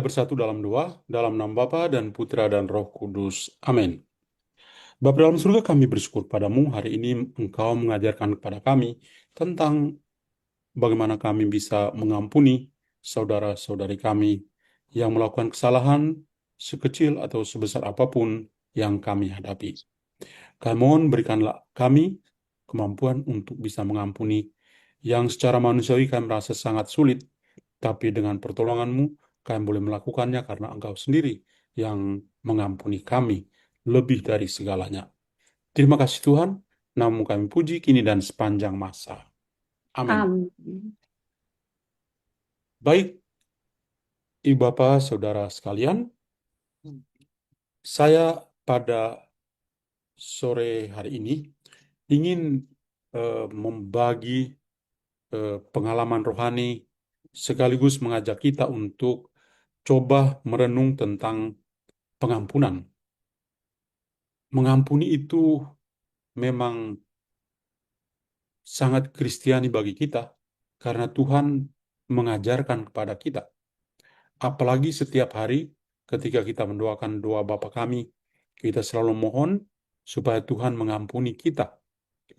bersatu dalam doa, dalam nama Bapa dan Putra dan Roh Kudus. Amin. Bapa dalam surga, kami bersyukur padamu. Hari ini Engkau mengajarkan kepada kami tentang bagaimana kami bisa mengampuni saudara-saudari kami yang melakukan kesalahan sekecil atau sebesar apapun yang kami hadapi. Kami mohon berikanlah kami kemampuan untuk bisa mengampuni yang secara manusiawi kami merasa sangat sulit, tapi dengan pertolongan-Mu kami boleh melakukannya karena Engkau sendiri yang mengampuni kami lebih dari segalanya. Terima kasih Tuhan, namamu kami puji kini dan sepanjang masa. Amin. Amin. Baik, Ibu Bapak, Saudara sekalian, saya pada sore hari ini ingin membagi pengalaman rohani sekaligus mengajak kita untuk coba merenung tentang pengampunan. Mengampuni itu memang sangat Kristiani bagi kita karena Tuhan mengajarkan kepada kita. Apalagi setiap hari ketika kita mendoakan doa Bapa kami, kita selalu mohon supaya Tuhan mengampuni kita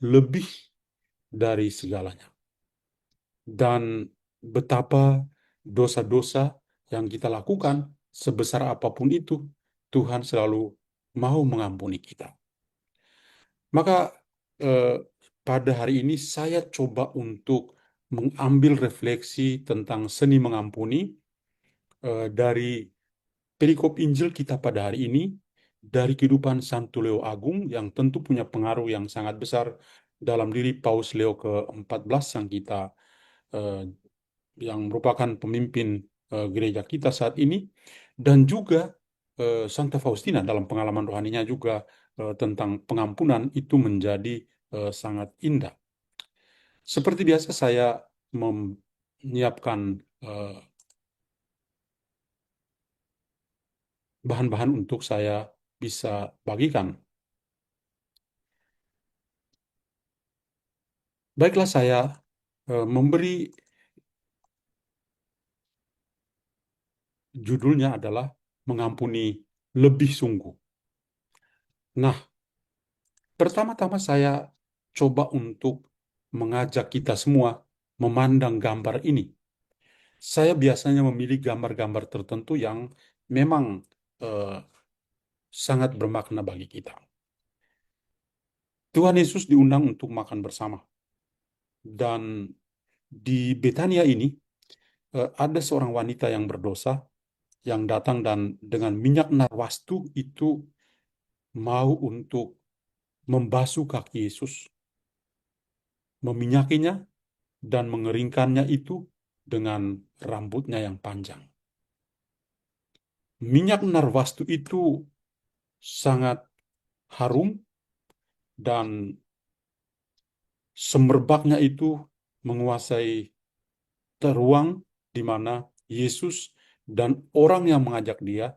lebih dari segalanya. Dan betapa dosa-dosa yang kita lakukan, sebesar apapun itu, Tuhan selalu mau mengampuni kita. Maka eh, pada hari ini saya coba untuk mengambil refleksi tentang seni mengampuni dari perikop Injil kita pada hari ini, dari kehidupan Santo Leo Agung yang tentu punya pengaruh yang sangat besar dalam diri Paus Leo ke-14 yang kita eh, yang merupakan pemimpin gereja kita saat ini, dan juga Santa Faustina dalam pengalaman rohaninya juga tentang pengampunan itu menjadi sangat indah. Seperti biasa saya menyiapkan bahan-bahan untuk saya bisa bagikan. Baiklah, saya memberi judulnya adalah mengampuni lebih sungguh. Nah, pertama-tama saya coba untuk mengajak kita semua memandang gambar ini. Saya biasanya memilih gambar-gambar tertentu yang memang eh, sangat bermakna bagi kita. Tuhan Yesus diundang untuk makan bersama. Dan di Betania ini ada seorang wanita yang berdosa yang datang dan dengan minyak narwastu itu mau untuk membasuh kaki Yesus, meminyakinya dan mengeringkannya itu dengan rambutnya yang panjang. Minyak narwastu itu sangat harum dan semerbaknya itu menguasai ruang di mana Yesus dan orang yang mengajak dia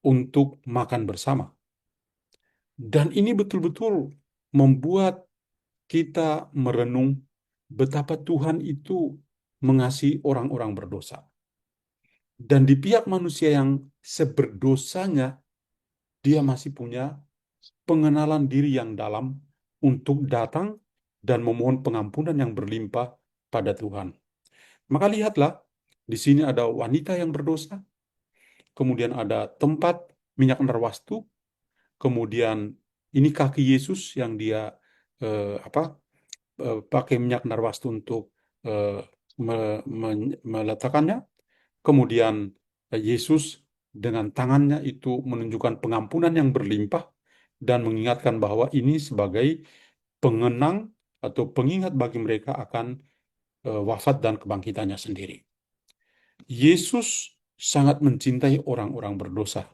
untuk makan bersama. Dan ini betul-betul membuat kita merenung betapa Tuhan itu mengasihi orang-orang berdosa. Dan di pihak manusia yang seberdosanya, dia masih punya pengenalan diri yang dalam untuk datang dan memohon pengampunan yang berlimpah pada Tuhan. Maka lihatlah, di sini ada wanita yang berdosa, kemudian ada tempat minyak narwastu, kemudian ini kaki Yesus yang dia pakai minyak narwastu untuk eh, meletakkannya. Kemudian Yesus dengan tangannya itu menunjukkan pengampunan yang berlimpah dan mengingatkan bahwa ini sebagai pengenang atau pengingat bagi mereka akan wafat dan kebangkitannya sendiri. Yesus sangat mencintai orang-orang berdosa.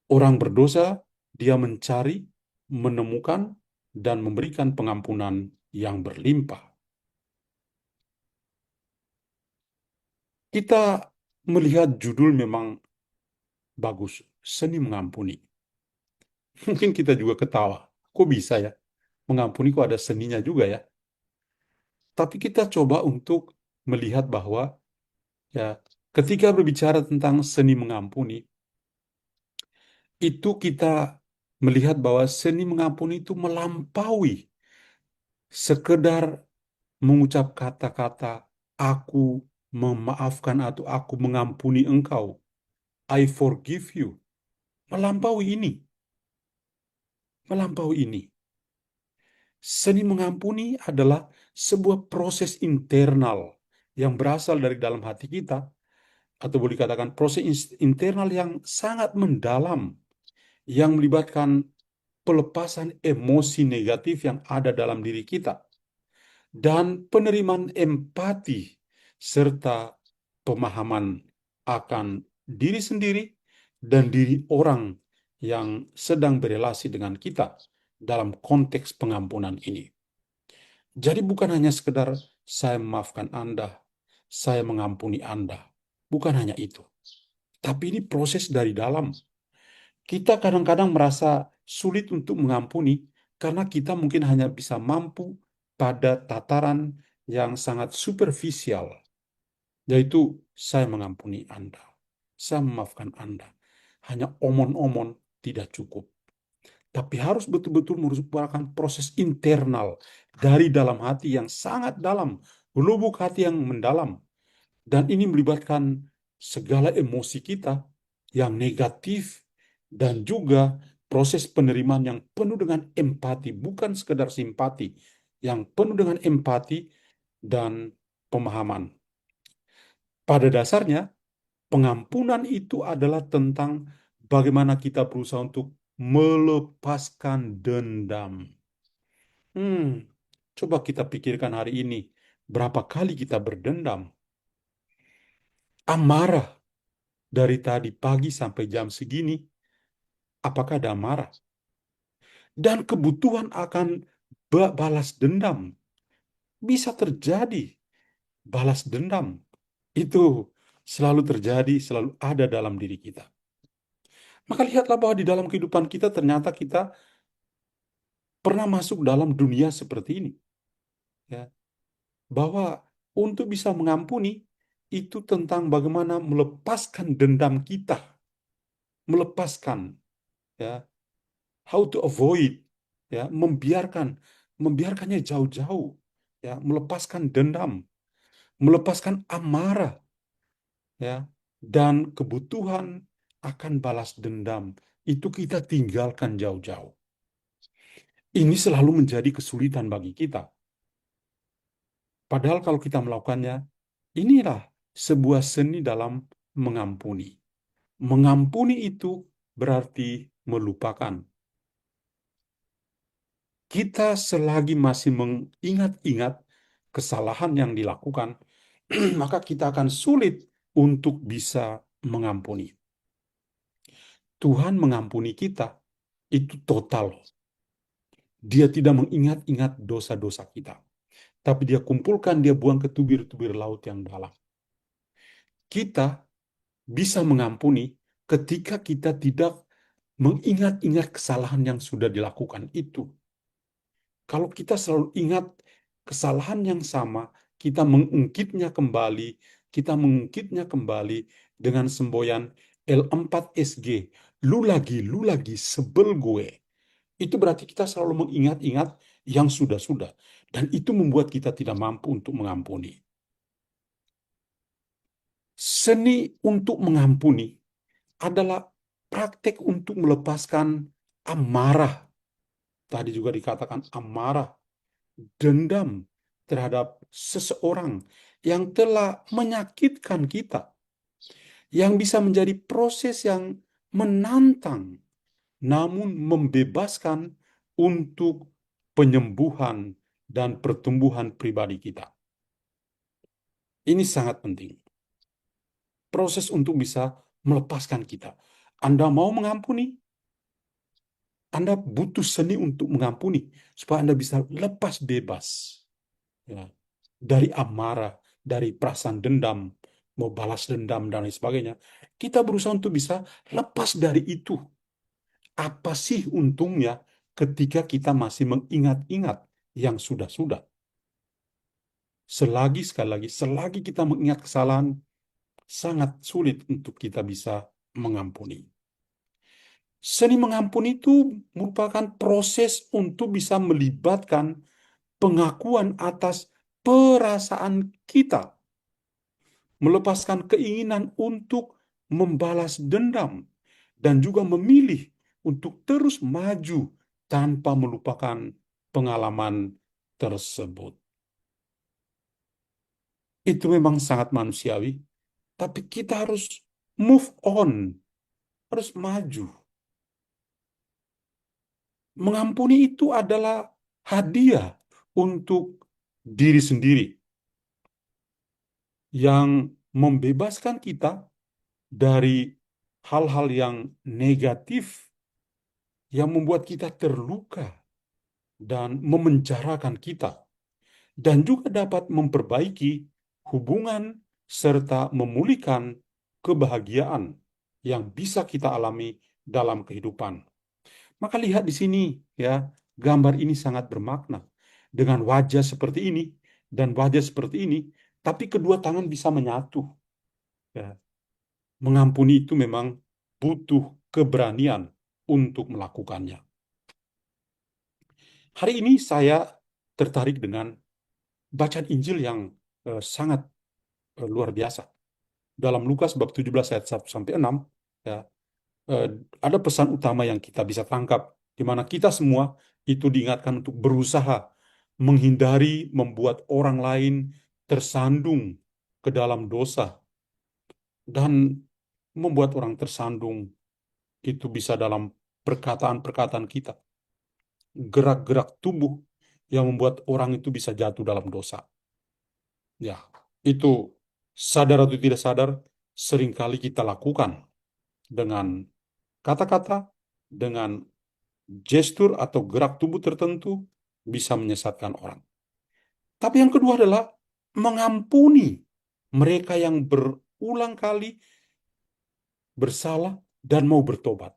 Orang berdosa, dia mencari, menemukan, dan memberikan pengampunan yang berlimpah. Kita melihat judul memang bagus, seni mengampuni. Mungkin kita juga ketawa, kok bisa ya? Mengampuni kok ada seninya juga ya? Tapi kita coba untuk melihat bahwa ya Ketika berbicara tentang seni mengampuni, itu kita melihat bahwa seni mengampuni itu melampaui sekedar mengucap kata-kata aku memaafkan atau aku mengampuni engkau. I forgive you. Melampaui ini. Melampaui ini. Seni mengampuni adalah sebuah proses internal yang berasal dari dalam hati kita, atau boleh dikatakan proses internal yang sangat mendalam, yang melibatkan pelepasan emosi negatif yang ada dalam diri kita, dan penerimaan empati, serta pemahaman akan diri sendiri dan diri orang yang sedang berelasi dengan kita dalam konteks pengampunan ini. Jadi bukan hanya sekedar saya memaafkan Anda, saya mengampuni Anda. Bukan hanya itu. Tapi ini proses dari dalam. Kita kadang-kadang merasa sulit untuk mengampuni karena kita mungkin hanya bisa mampu pada tataran yang sangat superficial, yaitu saya mengampuni Anda, saya memaafkan Anda. Hanya omon-omon tidak cukup. Tapi harus betul-betul merupakan proses internal dari dalam hati yang sangat dalam, lubuk hati yang mendalam. Dan ini melibatkan segala emosi kita yang negatif dan juga proses penerimaan yang penuh dengan empati, bukan sekedar simpati, yang penuh dengan empati dan pemahaman. Pada dasarnya, pengampunan itu adalah tentang bagaimana kita berusaha untuk melepaskan dendam. Coba kita pikirkan hari ini, berapa kali kita berdendam, amarah dari tadi pagi sampai jam segini, apakah ada amarah? Dan kebutuhan akan balas dendam. Bisa terjadi balas dendam. Itu selalu terjadi, selalu ada dalam diri kita. Maka lihatlah bahwa di dalam kehidupan kita ternyata kita pernah masuk dalam dunia seperti ini. Ya. Bahwa untuk bisa mengampuni, itu tentang bagaimana melepaskan dendam kita. Melepaskan, ya, how to avoid, ya, membiarkannya jauh-jauh, ya, melepaskan dendam, melepaskan amarah, ya, dan kebutuhan akan balas dendam itu kita tinggalkan jauh-jauh. Ini selalu menjadi kesulitan bagi kita. Padahal kalau kita melakukannya, inilah sebuah seni dalam mengampuni. Mengampuni itu berarti melupakan. Kita selagi masih mengingat-ingat kesalahan yang dilakukan, maka kita akan sulit untuk bisa mengampuni. Tuhan mengampuni kita itu total. Dia tidak mengingat-ingat dosa-dosa kita. Tapi dia kumpulkan, dia buang ke tubir-tubir laut yang dalam. Kita bisa mengampuni ketika kita tidak mengingat-ingat kesalahan yang sudah dilakukan itu. Kalau kita selalu ingat kesalahan yang sama, kita mengungkitnya kembali dengan semboyan L4SG, lu lagi, sebel gue. Itu berarti kita selalu mengingat-ingat yang sudah-sudah. Dan itu membuat kita tidak mampu untuk mengampuni. Seni untuk mengampuni adalah praktek untuk melepaskan amarah. Tadi juga dikatakan amarah, dendam terhadap seseorang yang telah menyakitkan kita, yang bisa menjadi proses yang menantang, namun membebaskan untuk penyembuhan dan pertumbuhan pribadi kita. Ini sangat penting. Proses untuk bisa melepaskan kita. Anda mau mengampuni? Anda butuh seni untuk mengampuni supaya Anda bisa lepas bebas, ya, dari amarah, dari perasaan dendam, mau balas dendam dan lain sebagainya. Kita berusaha untuk bisa lepas dari itu. Apa sih untungnya ketika kita masih mengingat-ingat yang sudah-sudah? Sekali lagi, selagi kita mengingat kesalahan, sangat sulit untuk kita bisa mengampuni. Seni mengampuni itu merupakan proses untuk bisa melibatkan pengakuan atas perasaan kita, melepaskan keinginan untuk membalas dendam, dan juga memilih untuk terus maju tanpa melupakan pengalaman tersebut. Itu memang sangat manusiawi, tapi kita harus move on, harus maju. Mengampuni itu adalah hadiah untuk diri sendiri yang membebaskan kita dari hal-hal yang negatif yang membuat kita terluka dan memenjarakan kita, dan juga dapat memperbaiki hubungan serta memulihkan kebahagiaan yang bisa kita alami dalam kehidupan. Maka lihat di sini ya, gambar ini sangat bermakna. Dengan wajah seperti ini dan wajah seperti ini, tapi kedua tangan bisa menyatu. Ya. Mengampuni itu memang butuh keberanian untuk melakukannya. Hari ini saya tertarik dengan bacaan Injil yang sangat luar biasa. Dalam Lukas bab 17 ayat 1 sampai 6, ya, eh, ada pesan utama yang kita bisa tangkap, di mana kita semua itu diingatkan untuk berusaha menghindari membuat orang lain tersandung ke dalam dosa, dan membuat orang tersandung itu bisa dalam perkataan-perkataan kita, gerak-gerak tubuh yang membuat orang itu bisa jatuh dalam dosa. Ya, itu sadar atau tidak sadar seringkali kita lakukan dengan kata-kata, dengan gestur atau gerak tubuh tertentu bisa menyesatkan orang. Tapi yang kedua adalah mengampuni mereka yang berulang kali bersalah dan mau bertobat.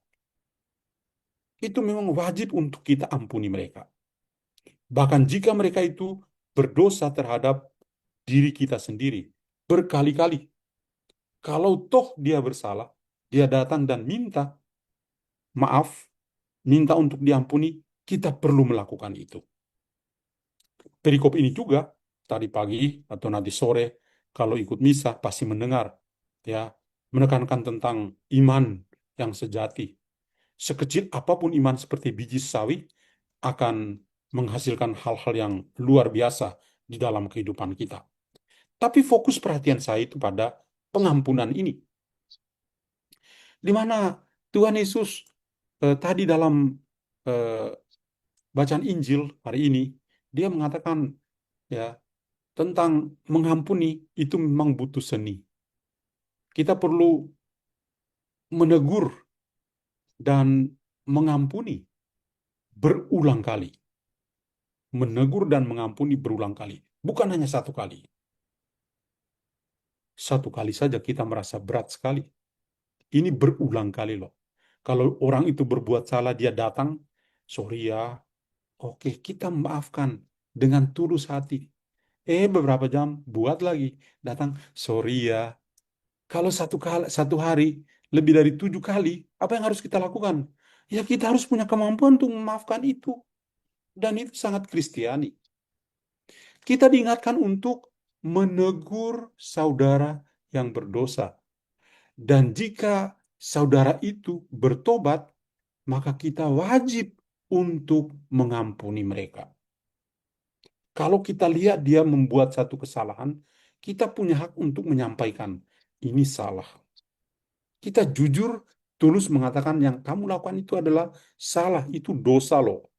Itu memang wajib untuk kita ampuni mereka. Bahkan jika mereka itu berdosa terhadap diri kita sendiri berkali-kali. Kalau toh dia bersalah, dia datang dan minta maaf, minta untuk diampuni, kita perlu melakukan itu. Perikop ini juga tadi pagi atau nanti sore kalau ikut misa pasti mendengar, ya, menekankan tentang iman yang sejati. Sekecil apapun iman seperti biji sawi akan menghasilkan hal-hal yang luar biasa di dalam kehidupan kita. Tapi fokus perhatian saya itu pada pengampunan ini, di mana Tuhan Yesus tadi dalam eh, bacaan Injil hari ini, dia mengatakan ya tentang mengampuni itu memang butuh seni. Kita perlu menegur dan mengampuni berulang kali. Menegur dan mengampuni berulang kali. Bukan hanya satu kali. Satu kali saja kita merasa berat sekali. Ini berulang kali loh. Kalau orang itu berbuat salah, dia datang, sorry ya, oke, kita maafkan dengan tulus hati. Beberapa jam, buat lagi, datang, sorry ya. Kalau satu hari lebih dari 7 kali, apa yang harus kita lakukan? Ya kita harus punya kemampuan untuk memaafkan itu. Dan itu sangat Kristiani. Kita diingatkan untuk menegur saudara yang berdosa. Dan jika saudara itu bertobat, maka kita wajib untuk mengampuni mereka. Kalau kita lihat dia membuat satu kesalahan, kita punya hak untuk menyampaikan, ini salah. Kita jujur, tulus mengatakan yang kamu lakukan itu adalah salah, itu dosa loh.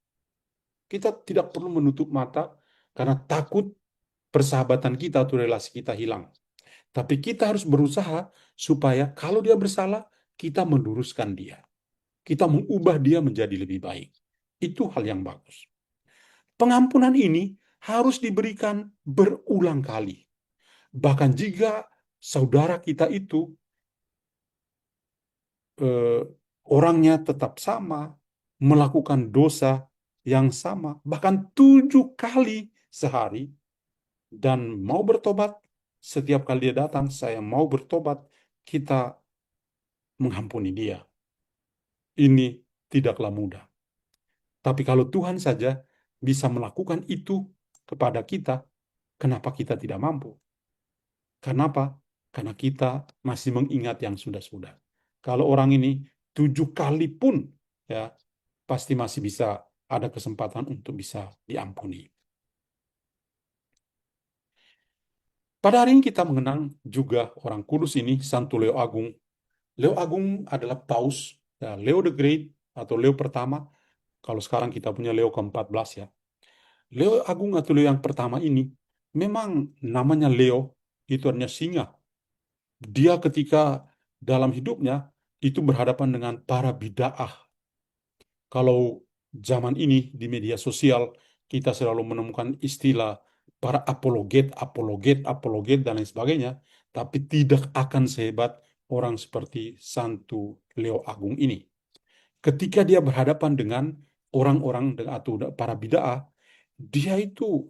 Kita tidak perlu menutup mata karena takut persahabatan kita atau relasi kita hilang. Tapi kita harus berusaha supaya kalau dia bersalah, kita meluruskan dia. Kita mengubah dia menjadi lebih baik. Itu hal yang bagus. Pengampunan ini harus diberikan berulang kali. Bahkan jika saudara kita itu eh, orangnya tetap sama, melakukan dosa yang sama, bahkan 7 kali sehari, dan mau bertobat, setiap kali dia datang, saya mau bertobat, kita mengampuni dia. Ini tidaklah mudah. Tapi kalau Tuhan saja bisa melakukan itu kepada kita, kenapa kita tidak mampu? Kenapa? Karena kita masih mengingat yang sudah-sudah. Kalau orang ini 7 kali pun, ya, pasti masih bisa ada kesempatan untuk bisa diampuni. Pada hari ini kita mengenang juga orang kudus ini, Santo Leo Agung. Leo Agung adalah paus, ya, Leo the Great atau Leo pertama. Kalau sekarang kita punya Leo ke-14, ya. Leo Agung atau Leo yang pertama ini, memang namanya Leo, itu artinya singa. Dia ketika dalam hidupnya itu berhadapan dengan para bid'ah. Kalau zaman ini di media sosial kita selalu menemukan istilah para apologet, apologet, apologet dan lain sebagainya, tapi tidak akan sehebat orang seperti Santo Leo Agung ini. Ketika dia berhadapan dengan orang-orang atau para bid'ah, dia itu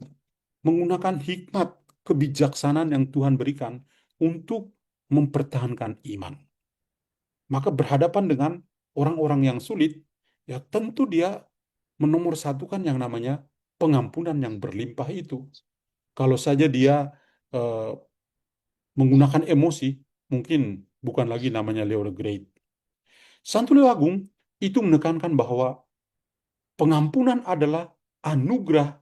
menggunakan hikmat kebijaksanaan yang Tuhan berikan untuk mempertahankan iman. Maka berhadapan dengan orang-orang yang sulit, ya tentu dia menomorsatukan yang namanya pengampunan yang berlimpah itu. Kalau saja dia eh, menggunakan emosi, mungkin bukan lagi namanya Leo the Great. Santo Leo Agung itu menekankan bahwa pengampunan adalah anugerah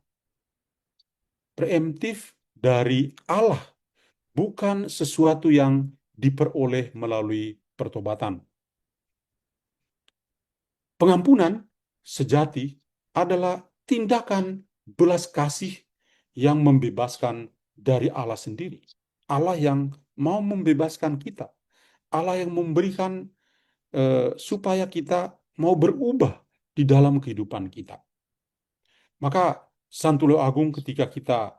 preemptif dari Allah, bukan sesuatu yang diperoleh melalui pertobatan. Pengampunan sejati adalah tindakan belas kasih yang membebaskan dari Allah sendiri. Allah yang mau membebaskan kita. Allah yang memberikan supaya kita mau berubah di dalam kehidupan kita. Maka Santo Leo Agung ketika kita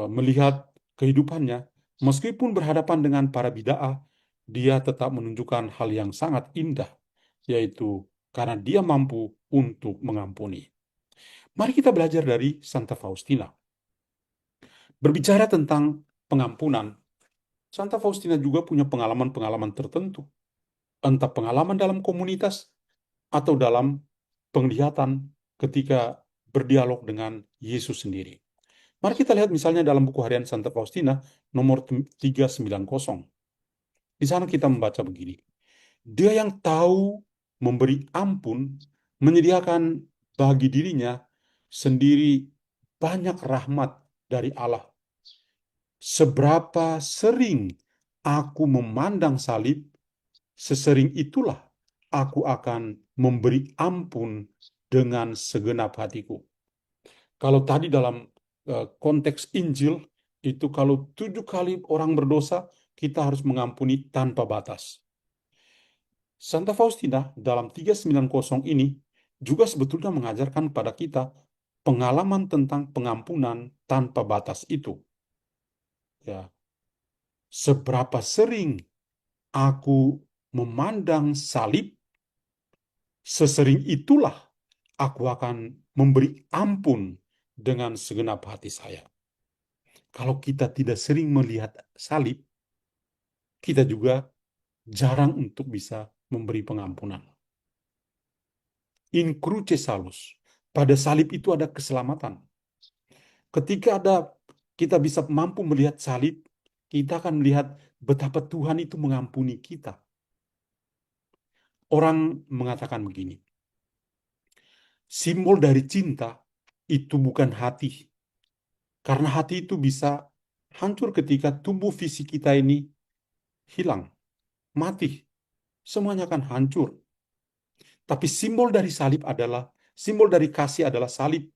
melihat kehidupannya, meskipun berhadapan dengan para bid'ah, dia tetap menunjukkan hal yang sangat indah, yaitu karena dia mampu untuk mengampuni. Mari kita belajar dari Santa Faustina. Berbicara tentang pengampunan, Santa Faustina juga punya pengalaman-pengalaman tertentu, entah pengalaman dalam komunitas atau dalam penglihatan ketika berdialog dengan Yesus sendiri. Mari kita lihat misalnya dalam buku harian Santa Faustina nomor 390. Di sana kita membaca begini. Dia yang tahu memberi ampun, menyediakan bagi dirinya sendiri banyak rahmat dari Allah. Seberapa sering aku memandang salib, sesering itulah aku akan memberi ampun dengan segenap hatiku. Kalau tadi dalam konteks Injil, itu kalau 7 kali orang berdosa, kita harus mengampuni tanpa batas. Santa Faustina dalam 390 ini juga sebetulnya mengajarkan pada kita pengalaman tentang pengampunan tanpa batas itu. Ya, seberapa sering aku memandang salib, sesering itulah aku akan memberi ampun dengan segenap hati saya. Kalau kita tidak sering melihat salib, kita juga jarang untuk bisa memberi pengampunan. In cruce salus. Pada salib itu ada keselamatan. Ketika kita bisa mampu melihat salib, kita akan melihat betapa Tuhan itu mengampuni kita. Orang mengatakan begini, simbol dari cinta itu bukan hati. Karena hati itu bisa hancur ketika tubuh fisik kita ini hilang, mati. Semuanya akan hancur. Tapi simbol dari kasih adalah salib.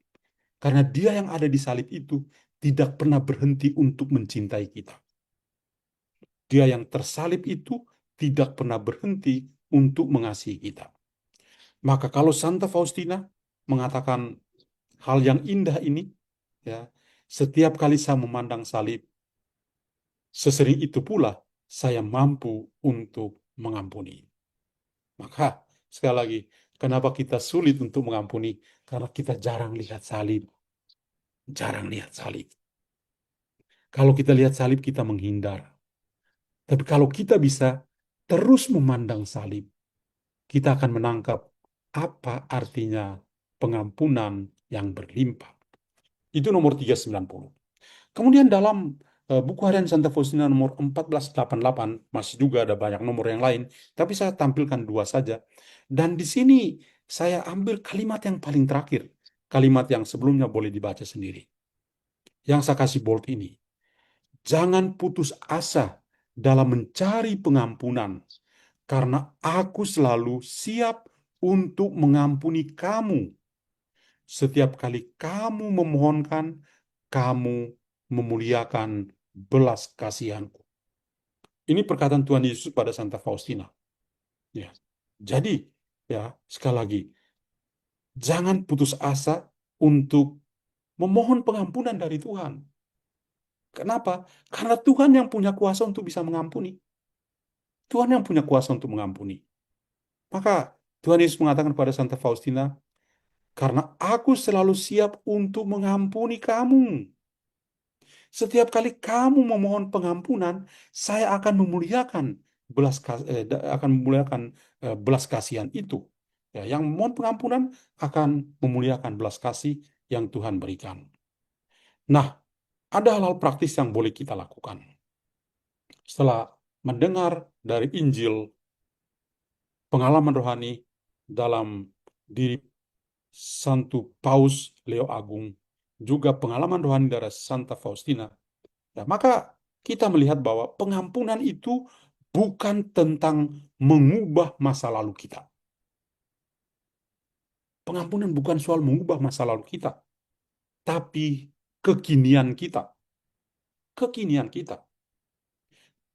Karena dia yang ada di salib itu tidak pernah berhenti untuk mencintai kita. Dia yang tersalib itu tidak pernah berhenti untuk mengasihi kita. Maka kalau Santa Faustina mengatakan hal yang indah ini, ya, setiap kali saya memandang salib, sesering itu pula saya mampu untuk mengampuni. Maka sekali lagi, kenapa kita sulit untuk mengampuni? Karena kita jarang lihat salib. Jarang lihat salib. Kalau kita lihat salib, kita menghindar. Tapi kalau kita bisa terus memandang salib, kita akan menangkap apa artinya pengampunan yang berlimpah. Itu nomor 390. Kemudian dalam buku harian Santa Faustina nomor 1488, masih juga ada banyak nomor yang lain, tapi saya tampilkan dua saja. Dan di sini saya ambil kalimat yang paling terakhir, kalimat yang sebelumnya boleh dibaca sendiri. Yang saya kasih bold ini, jangan putus asa dalam mencari pengampunan, karena aku selalu siap untuk mengampuni kamu. Setiap kali kamu memohonkan, kamu memuliakan belas kasihanku. Ini perkataan Tuhan Yesus pada Santa Faustina. Ya. Jadi, ya, sekali lagi, jangan putus asa untuk memohon pengampunan dari Tuhan. Kenapa? Karena Tuhan yang punya kuasa untuk bisa mengampuni. Tuhan yang punya kuasa untuk mengampuni. Maka Tuhan Yesus mengatakan pada Santa Faustina, karena aku selalu siap untuk mengampuni kamu. Setiap kali kamu memohon pengampunan, saya akan memuliakan belas kasihan itu. Ya, yang memohon pengampunan akan memuliakan belas kasih yang Tuhan berikan. Nah, ada hal-hal praktis yang boleh kita lakukan. Setelah mendengar dari Injil, pengalaman rohani dalam diri Santo Paus Leo Agung, juga pengalaman rohani dari Santa Faustina, ya, maka kita melihat bahwa pengampunan itu bukan tentang mengubah masa lalu kita. Pengampunan bukan soal mengubah masa lalu kita, tapi kekinian kita. Kekinian kita.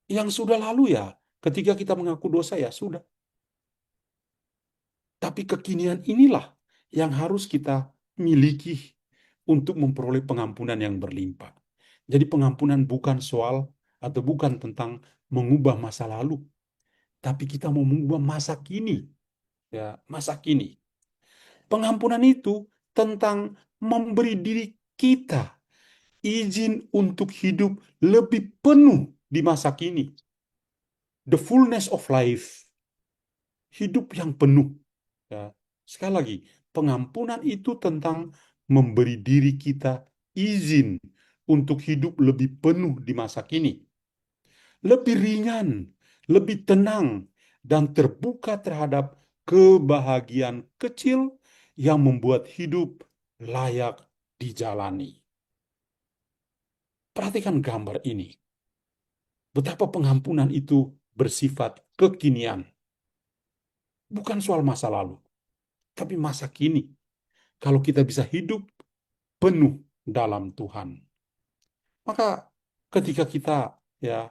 Yang sudah lalu ya, ketika kita mengaku dosa ya sudah. Tapi kekinian inilah yang harus kita miliki untuk memperoleh pengampunan yang berlimpah. Jadi pengampunan bukan soal atau bukan tentang mengubah masa lalu, tapi kita mau mengubah masa kini. Ya, masa kini. Pengampunan itu tentang memberi diri kita izin untuk hidup lebih penuh di masa kini. The fullness of life. Hidup yang penuh. Ya. Sekali lagi, pengampunan itu tentang memberi diri kita izin untuk hidup lebih penuh di masa kini. Lebih ringan, lebih tenang, dan terbuka terhadap kebahagiaan kecil yang membuat hidup layak dijalani. Perhatikan gambar ini. Betapa pengampunan itu bersifat kekinian. Bukan soal masa lalu, tapi masa kini. Kalau kita bisa hidup penuh dalam Tuhan. Maka ketika kita ya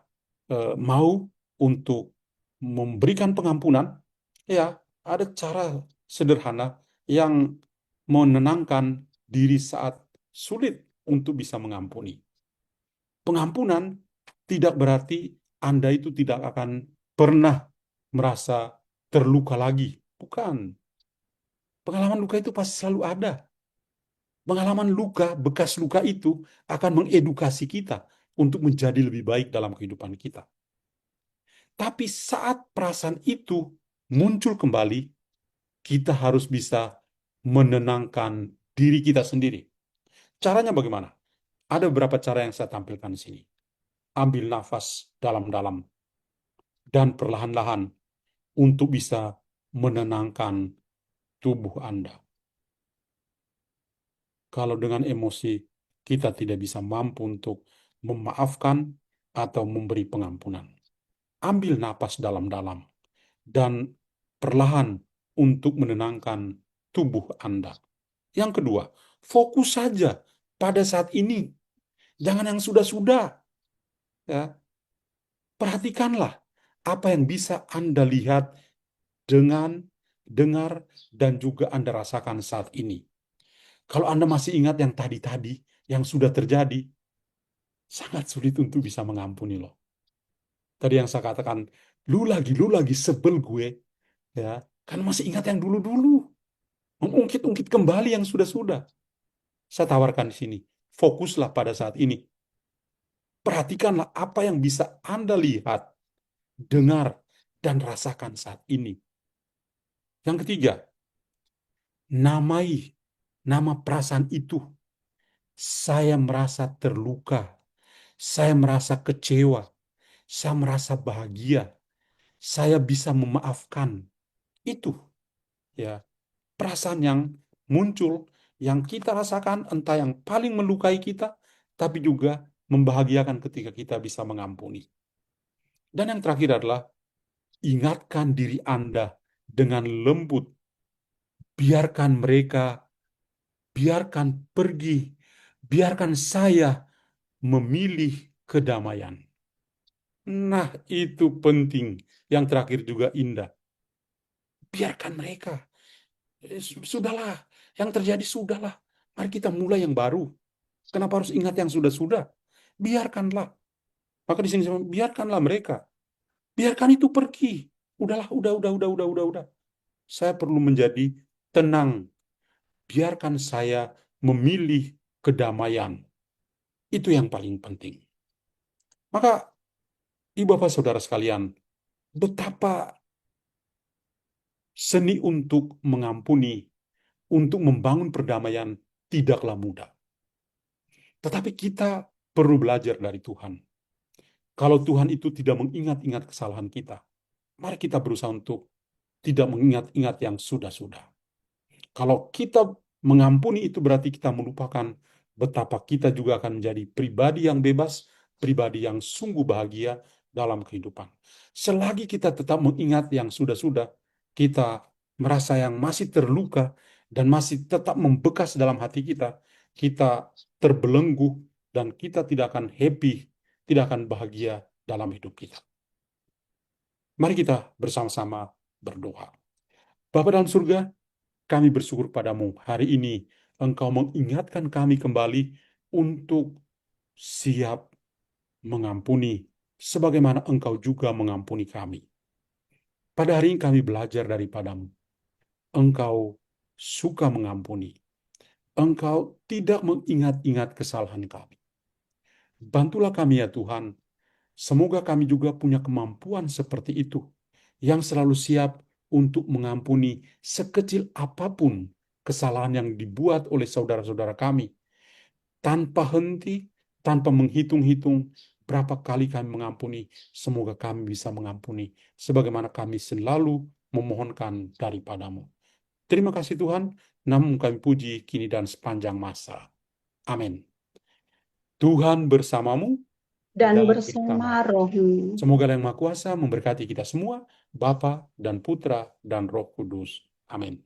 mau untuk memberikan pengampunan, ya ada cara sederhana yang menenangkan diri saat sulit untuk bisa mengampuni. Pengampunan tidak berarti Anda itu tidak akan pernah merasa terluka lagi. Bukan. Pengalaman luka itu pasti selalu ada. Pengalaman luka, bekas luka itu akan mengedukasi kita untuk menjadi lebih baik dalam kehidupan kita. Tapi saat perasaan itu muncul kembali, kita harus bisa menenangkan diri kita sendiri. Caranya bagaimana? Ada beberapa cara yang saya tampilkan di sini. Ambil nafas dalam-dalam dan perlahan-lahan untuk bisa menenangkan tubuh Anda. Kalau dengan emosi kita tidak bisa mampu untuk memaafkan atau memberi pengampunan. Ambil napas dalam-dalam dan perlahan untuk menenangkan tubuh Anda. Yang kedua, fokus saja pada saat ini. Jangan yang sudah-sudah. Ya. Perhatikanlah apa yang bisa Anda lihat, dengan dengar, dan juga Anda rasakan saat ini. Kalau Anda masih ingat yang tadi-tadi, yang sudah terjadi, sangat sulit untuk bisa mengampuni loh. Tadi yang saya katakan, lu lagi sebel gue, ya, kan masih ingat yang dulu-dulu, mengungkit-ungkit kembali yang sudah-sudah. Saya tawarkan di sini, fokuslah pada saat ini. perhatikanlah apa yang bisa Anda lihat, dengar, dan rasakan saat ini. Yang ketiga, namai nama perasaan itu. Saya merasa terluka, saya merasa kecewa, saya merasa bahagia, saya bisa memaafkan. Itu ya perasaan yang muncul, yang kita rasakan, entah yang paling melukai kita, tapi juga membahagiakan ketika kita bisa mengampuni. Dan yang terakhir adalah ingatkan diri Anda dengan lembut. Biarkan mereka, biarkan pergi, biarkan saya memilih kedamaian. Nah, itu penting. Yang terakhir juga indah. Biarkan mereka. Sudahlah, yang terjadi sudahlah. Mari kita mulai yang baru. Kenapa harus ingat yang sudah-sudah? Biarkanlah. Maka di sini biarkanlah mereka. Biarkan itu pergi. Udahlah, udah. Saya perlu menjadi tenang. Biarkan saya memilih kedamaian. Itu yang paling penting. Maka, ibu bapak saudara sekalian, betapa seni untuk mengampuni, untuk membangun perdamaian tidaklah mudah. Tetapi kita perlu belajar dari Tuhan. Kalau Tuhan itu tidak mengingat-ingat kesalahan kita, mari kita berusaha untuk tidak mengingat-ingat yang sudah-sudah. Kalau kita mengampuni itu berarti kita melupakan betapa kita juga akan menjadi pribadi yang bebas, pribadi yang sungguh bahagia dalam kehidupan. Selagi kita tetap mengingat yang sudah-sudah, kita merasa yang masih terluka dan masih tetap membekas dalam hati kita terbelenggu dan kita tidak akan happy, tidak akan bahagia dalam hidup kita. Mari kita bersama-sama berdoa. Bapa dalam surga, kami bersyukur padamu hari ini Engkau mengingatkan kami kembali untuk siap mengampuni sebagaimana Engkau juga mengampuni kami. Pada hari ini kami belajar daripadamu. Engkau suka mengampuni. Engkau tidak mengingat-ingat kesalahan kami. Bantulah kami ya Tuhan. Semoga kami juga punya kemampuan seperti itu, yang selalu siap untuk mengampuni sekecil apapun kesalahan yang dibuat oleh saudara-saudara kami, tanpa henti, tanpa menghitung-hitung berapa kali kami mengampuni. Semoga kami bisa mengampuni, sebagaimana kami selalu memohonkan daripadamu. Terima kasih Tuhan, namun kami puji kini dan sepanjang masa. Amin. Tuhan bersamamu dan dan bersama bersama. rohmu. Semoga Yang Maha Kuasa memberkati kita semua, Bapa dan Putra dan Roh Kudus. Amin.